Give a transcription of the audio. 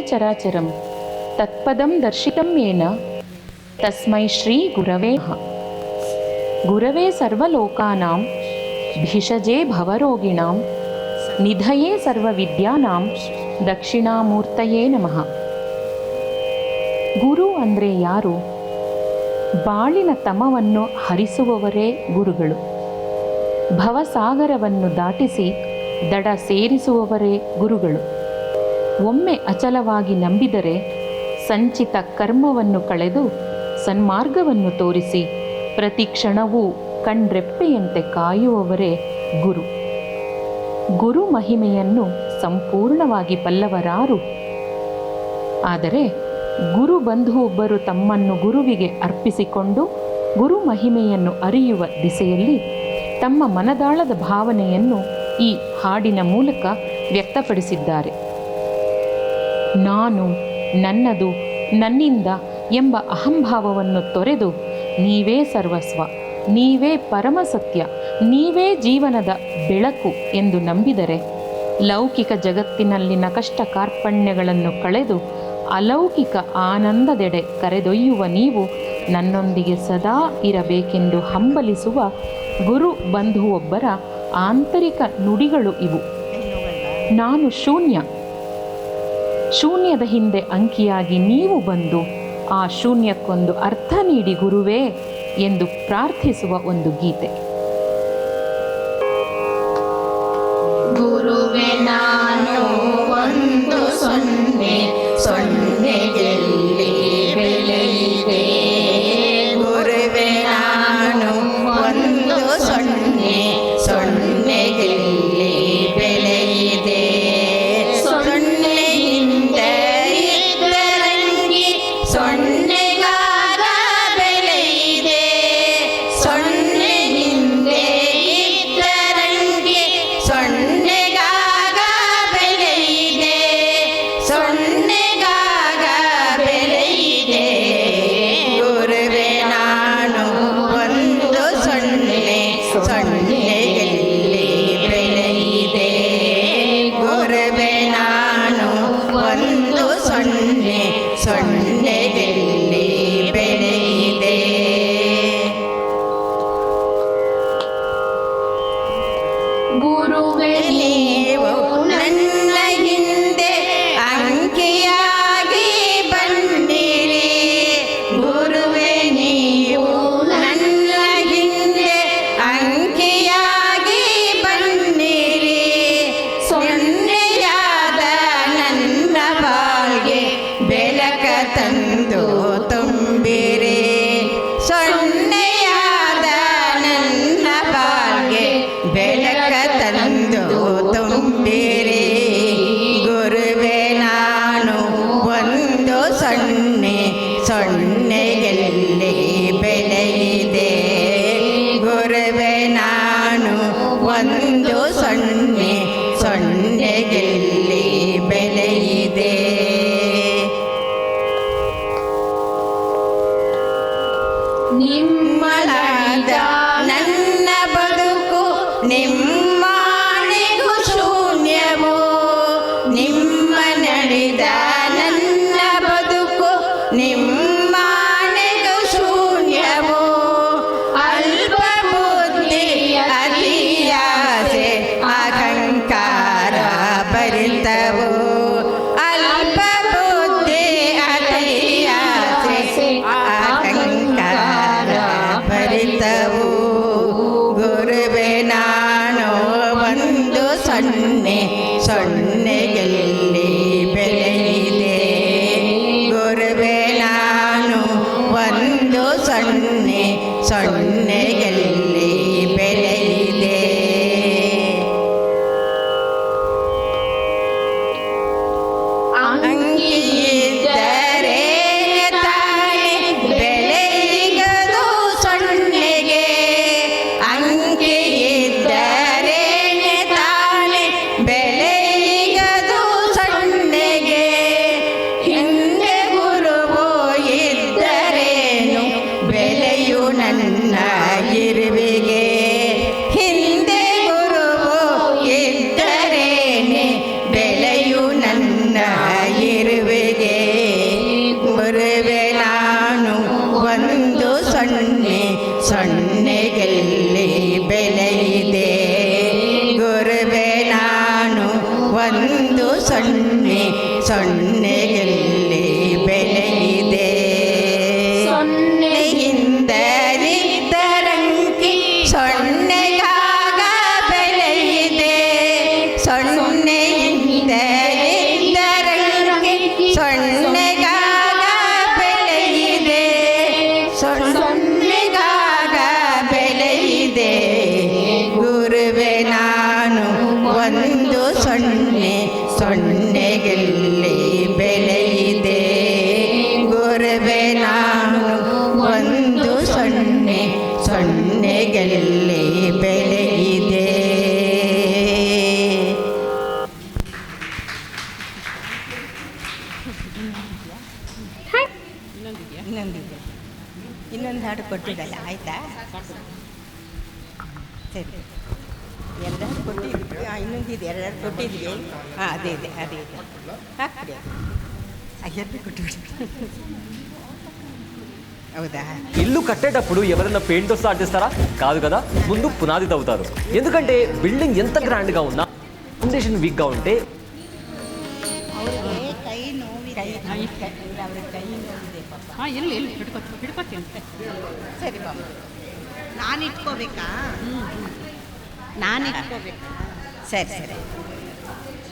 ಚರಾಚರಂ ತತ್ಪದಂ ದರ್ಶಿತಂ ಯೇನ ತಸ್ಮೈ ಶ್ರೀ ಗುರವೇ ನಮಃ. ಗುರವೇ ಸರ್ವಲೋಕಾನಾಂ ಭಿಷಜೇ ಭವರೋಗಿಣಾಂ ನಿಧಯೇ ಸರ್ವವಿದ್ಯಾನಾಂ ದಕ್ಷಿಣಾಮೂರ್ತಯೇ ನಮಃ. ಗುರು ಅಂದರೆ ಯಾರು? ಬಾಳಿನ ತಮವನ್ನು ಹರಿಸುವವರೇ ಗುರುಗಳು. ಭವಸಾಗರವನ್ನು ದಾಟಿಸಿ ದಡ ಸೇರಿಸುವವರೇ ಗುರುಗಳು. ಒಮ್ಮೆ ಅಚಲವಾಗಿ ನಂಬಿದರೆ ಸಂಚಿತ ಕರ್ಮವನ್ನು ಕಳೆದು ಸನ್ಮಾರ್ಗವನ್ನು ತೋರಿಸಿ ಪ್ರತಿ ಕ್ಷಣವೂ ಕಣ್ರೆಪ್ಪೆಯಂತೆ ಕಾಯುವವರೇ ಗುರು. ಗುರು ಮಹಿಮೆಯನ್ನು ಸಂಪೂರ್ಣವಾಗಿ ಬಲ್ಲವರಾರು? ಆದರೆ ಗುರು ಬಂಧು ಒಬ್ಬರು ತಮ್ಮನ್ನು ಗುರುವಿಗೆ ಅರ್ಪಿಸಿಕೊಂಡು ಗುರು ಮಹಿಮೆಯನ್ನು ಅರಿಯುವ ದಿಸೆಯಲ್ಲಿ ತಮ್ಮ ಮನದಾಳದ ಭಾವನೆಯನ್ನು ಈ ಹಾಡಿನ ಮೂಲಕ ವ್ಯಕ್ತಪಡಿಸಿದ್ದಾರೆ. ನಾನು, ನನ್ನದು, ನನ್ನಿಂದ ಎಂಬ ಅಹಂಭಾವವನ್ನು ತೊರೆದು ನೀವೇ ಸರ್ವಸ್ವ, ನೀವೇ ಪರಮಸತ್ಯ, ನೀವೇ ಜೀವನದ ಬೆಳಕು ಎಂದು ನಂಬಿದರೆ ಲೌಕಿಕ ಜಗತ್ತಿನಲ್ಲಿನ ಕಷ್ಟ ಕಾರ್ಪಣ್ಯಗಳನ್ನು ಕಳೆದು ಅಲೌಕಿಕ ಆನಂದದೆಡೆ ಕರೆದೊಯ್ಯುವ ನೀವು ನನ್ನೊಂದಿಗೆ ಸದಾ ಇರಬೇಕೆಂದು ಹಂಬಲಿಸುವ ಗುರು ಬಂಧುವೊಬ್ಬರ ಆಂತರಿಕ ನುಡಿಗಳು ಇವು. ನಾನು ಶೂನ್ಯ, ಶೂನ್ಯದ ಹಿಂದೆ ಅಂಕಿಯಾಗಿ ನೀವು ಬಂದು ಆ ಶೂನ್ಯಕ್ಕೊಂದು ಅರ್ಥ ನೀಡಿ ಗುರುವೇ ಎಂದು ಪ್ರಾರ್ಥಿಸುವ ಒಂದು ಗೀತೆ. ಗುರುವೇ ನಾನು ಒಂದು ಸೊನ್ನೆ, ಸೊನ್ನೆಗೆಲ್ಲಿ ಬೆಲೆಯಿದೆ. ಗುರುವೇ ನಾನು ಒಂದು ಸೊನ್ನೆ, ಸೊನ್ನೆಗೆಲ್ಲಿ ಬೆಲೆಯಿದೆ. ಸೊನ್ನೆಯಿಂದ ಇದ್ದರಂಗಿ ಸೊನ್ನೆಗಾರ ಬೆಲೆಯಿದೆ. ಸೊನ್ನೆಯಿಂದ ಇದ್ದರಂಗಿ ಸೊನ್ನೆಗಾಗ ಬೆಲೆಯಿದೆ. ಸೊನ್ನೆಗಾಗ ಬೆಲೆಯಿದೆ. ಗುರುವೇ ನಾನು ಒಂದು ಸೊನ್ನೆ, ಸೊನ್ನೆಯಲ್ಲಿ ಬೆಲೆಯಿದೆ. ಗುರುವೇ ನಾನು ಒಂದು ಸೊನ್ನೆ, ಸೊನ್ನೆಯಲ್ಲಿ ಬೆಲೆಯಿದೆ. ಗುರುವೇ ನೀವು ನನ್ನ ಹಿಂದೆ ಅಂಕಿಯಾಗಿ ಬಂದಿರಿ. ಗುರುವೇ ನೀವು ನನ್ನ ಹಿಂದೆ ಅಂಕಿಯಾಗಿ ಬಂದಿರಿ. ಸೊನ್ನೆಯಾದ ನನ್ನ ಬಾಳ್ಗೆ ಬೆಳಕ ತಂದು ತುಂಬಿರಿ. ಸೊನ್ನೆಯಾದ ನನ್ನ ಬಾಳ್ಗೆ ಬೆಳಕ ತಂದು ತುಂಬಿರಿ. ಗುರುವೇ ನಾನು ಒಂದು ಸೊನ್ನೆ, ಸೊನ್ನೆಯಲ್ಲಿ ಬೆಲೆಯಿದೆ. ಗುರುವೇ ನಾನು ಒಂದು ಸೊನ್ನೆ, ಸೊನ್ನೆಯಲ್ಲಿ ಬೆಲೆಯಿದೆ. ನಿಮ್ಮಲಾದ ನನ್ನ ಬದುಕು ನಿಮ್ಮನೆಗೂ ಶೂನ್ಯವು. ನಿಮ್ಮ ನಡೆದ ನನ್ನ ಬದುಕು ಸೊನ್ನೆಯಲ್ಲಿ ಬೆಲೆ ಇದೆ. ಸೊನ್ನೆಯಿಂದರಿದ್ದರಂಕಿ ಸೊನ್ನೆಗಾಗ ಬೆಲೆ ಇದೆ. ಸೊನ್ನೆಯಿಂದರಿದ್ದರಂಕಿ ಸೊನ್ನೆಗಾಗ ಬೆಲೆ ಇದೆ. ಸೊನ್ನೆಗಾಗ ಬೆಲೆ ಇದೆ. ಗುರುವೆ ನಾನು ಒಂದು ಸೊನ್ನೆ, ಸೊನ್ನೆಗೆಲ್ಲಿ ಬೆಲೆ ಇದೆ. ಗುರುವೆ ನಾನು ಒಂದು ಸೊನ್ನೆ, ಸೊನ್ನೆಗೆಲ್ಲಿ ಬೆಲೆ ಇದೆ. ಇನ್ನೊಂದು ಹಾಡು ಕೊಟ್ಟಿದ್ದಲ್ಲ, ಆಯಿತಾ? ಸರಿ, ಎರಡು ಕೊಟ್ಟಿದ್ವಿ. ಇನ್ನೊಂದಿದೆ, ಎರಡು ಕೊಟ್ಟಿದ್ವಿ. ಹಾಂ, ಅದೇ ಇದೆ, ಅದೇ ಇದೆ. ಹಾಕ್ಬಿಡಿ, ಎರಡು కొట్టుబడి. అవుదా? ఇల్లు కట్టేటప్పుడు ఎవరైనా పెయింట్ వస్తే ఆర్టిస్తారా? కాదు కదా, ముందు పునాది తవ్వుతారు. ఎందుకంటే బిల్డింగ్ ఎంత గ్రాండ్గా ఉన్నా ఫౌండేషన్ వీక్గా ఉంటే ಕೈ ನೋವಿದೆ, ಅವ್ರ ಕೈ ನೋವಿದೆ ಪಾಪ. ಎಲ್ಲಿ ಹಿಡ್ಕೊತೀನಿ ಅಂತ. ಸರಿ ಪಾಪ, ನಾನು ಇಟ್ಕೋಬೇಕಾ? ನಾನು ಇಟ್ಕೋಬೇಕಾ? ಸರಿ ಸರಿ.